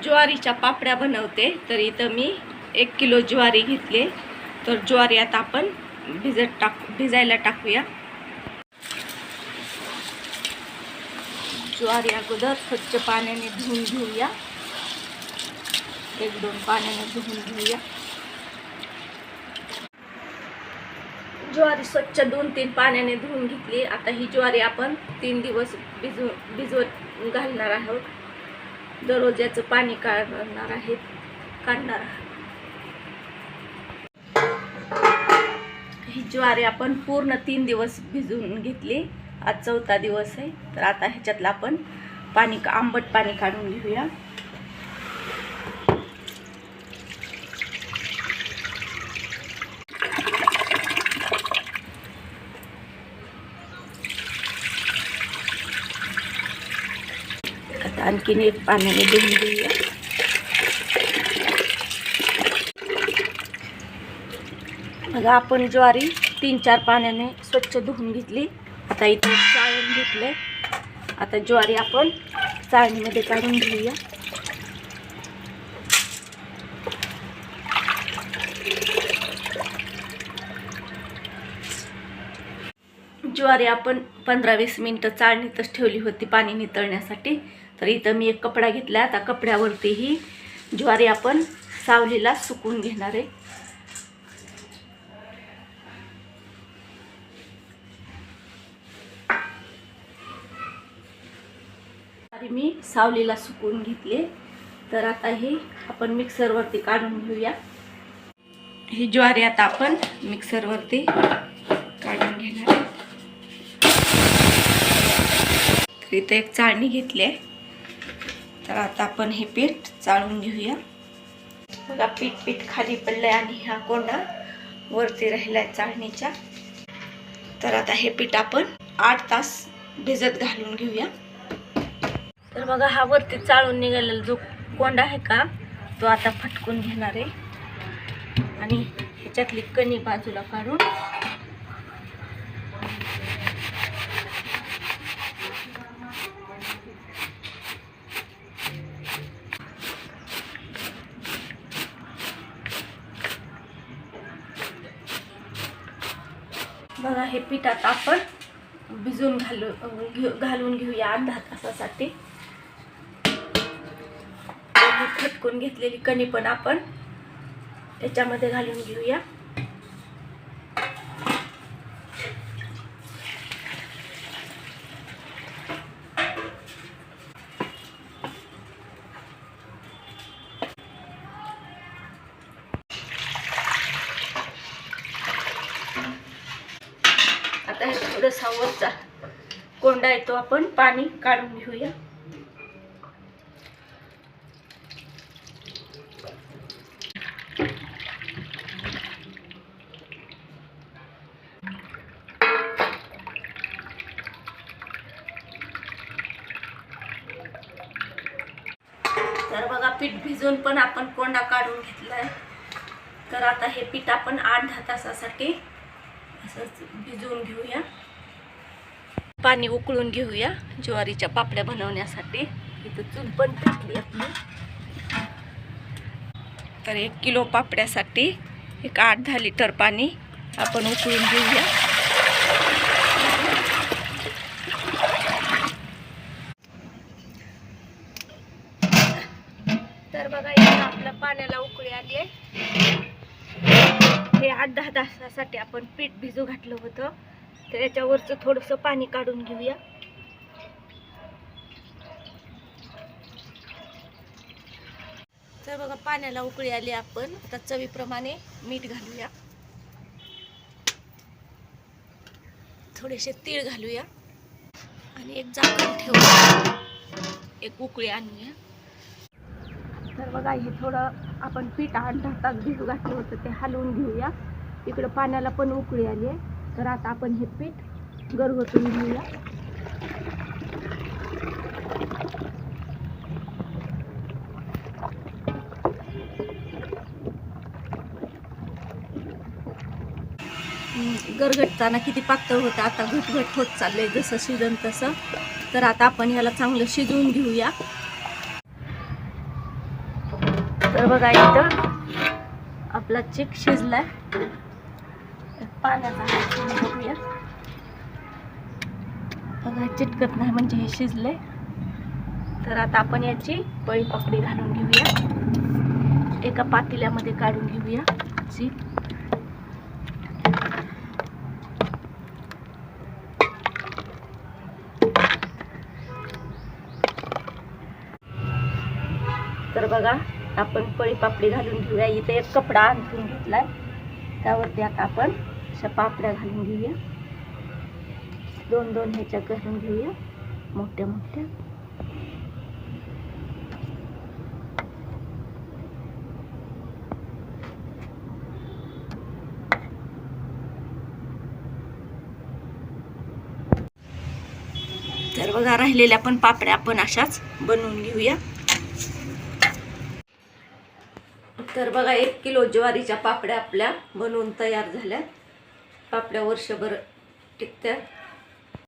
ज्वारीच्या पापड्या बनवते. तर इथं मी 1 किलो ज्वारी घेतली. तर ज्वारी आता आपण भिजायला टाकूया. ज्वारी अगोदर स्वच्छ पाण्याने धुवून घेऊया. 1-2 पाण्याने धुवून घेऊया. ज्वारी स्वच्छ 2-3 पाण्याने धुवून घेतली. आता ही ज्वारी आपण 3 दिवस भिजवत घालणार आहोत. दररोज याचं पाणी काढणार आहे. ही ज्वारी आपण पूर्ण 3 दिवस भिजवून घेतली. आज 4था दिवस आहे. तर आता ह्याच्यातलं आपण आंबट पाणी काढून घेऊया. आता आणखीन एक पाण्याने धुवून घेऊया. बघा आपण ज्वारी 3-4 पाण्याने स्वच्छ धुवून घेतली. आता इथे चाळून घेतलंय. आता ज्वारी आपण चाळणीमध्ये काढून घेऊया. ज्वारी आपण 15-20 मिनिटं चाळणीतच ठेवली होती पाणी नितळण्यासाठी. तर इथं मी एक कपडा घेतला. आता कपड्यावरती ही ज्वारी आपण सावलीला सुकवून घेणार आहे. मी सावलीला सुकवून घेतले. तर आता हे आपण मिक्सरवरती काढून घेऊया. ही ज्वारी आता आपण मिक्सरवरती काढून घेणार आहे. तर इथे एक चाळणी घेतली आहे. तर आता आपण हे पीठ चाळून घेऊया. बघा पीठ खाली पडलंय आणि हा कोंडा वरती राहिलाय चाळणीच्या. तर आता हे पीठ आपण 8 तास भिजत घालून घेऊया. तर बघा हा वरती चाळून निघालेला जो कोंडा आहे का तो आता फटकून घेणार आहे. आणि ह्याच्यातली कणी बाजूला काढून बघा हे पीठ आता आपण भिजून घालून घेऊया अर्धा तासासाठी. फटकून घेतलेली कणी पण आपण याच्यामध्ये घालून घेऊया. आता हे थोडंसा वरचा कोंडा येतो आपण पाणी काढून घेऊया. तर बघा पीठ भिजून पण आपण कोंडा काढून घेतलाय. तर आता हे पीठ आपण 8-10 तासासाठी असंच भिजवून घेऊया. पाणी उकळून घेऊया ज्वारीच्या पापड्या बनवण्यासाठी. इथं चूल पण पेटली आपली. तर 1 किलो पापड्यासाठी एक 8-10 लिटर पाणी आपण उकळून घेऊया. तर बघा इथं आपल्या पाण्याला उकळी आली आहे. हे 8-10 तासासाठी आपण पीठ भिजू घातलं होतं. तर याच्यावरचं थोडंसं पाणी काढून घेऊया. तर बघा पाण्याला उकळी आली. आपण आता चवीप्रमाणे मीठ घालूया. थोडेसे तीळ घालूया आणि एक झाकण ठेवूया. एक उकळी आणूया. तर बघा हे थोडं आपण पीठ 8-10 तास भिजू घातलं होतं ते हलवून घेऊया. इकडं पाण्याला पण उकळी आली आहे. तर आता आपण हे पीठ गरगटून घेऊया. गरगटताना किती पातळ होतं, आता घटघट होत चाललंय जसं शिजन तसं. तर आता आपण ह्याला चांगलं शिजवून घेऊया. तर बघा इथं आपला चिक शिजलाय. पाण्याचा हात घेऊन बघूया. बघा चिटकत नाही म्हणजे हे शिजले. तर आता आपण याची पळी पापडी घालून घेऊया. एका पातेल्यामध्ये काढून घेऊया चीक. तर बघा आपण पळी पापडी घालून घेऊया. इथे एक कपडा अंथरून घेतलाय, त्यावरती आता आपण अशा पापड्या घालून घेऊया. दोन दोन ह्याच्या घालून घेऊया मोठ्या मोठ्या. तर बघा राहिलेल्या पण पापड्या आपण अशाच बनवून घेऊया. तर बघा 1 किलो ज्वारीच्या पापड्या आपल्या बनवून तयार झाल्या. पापड्या वर्षभर टिकत्यात.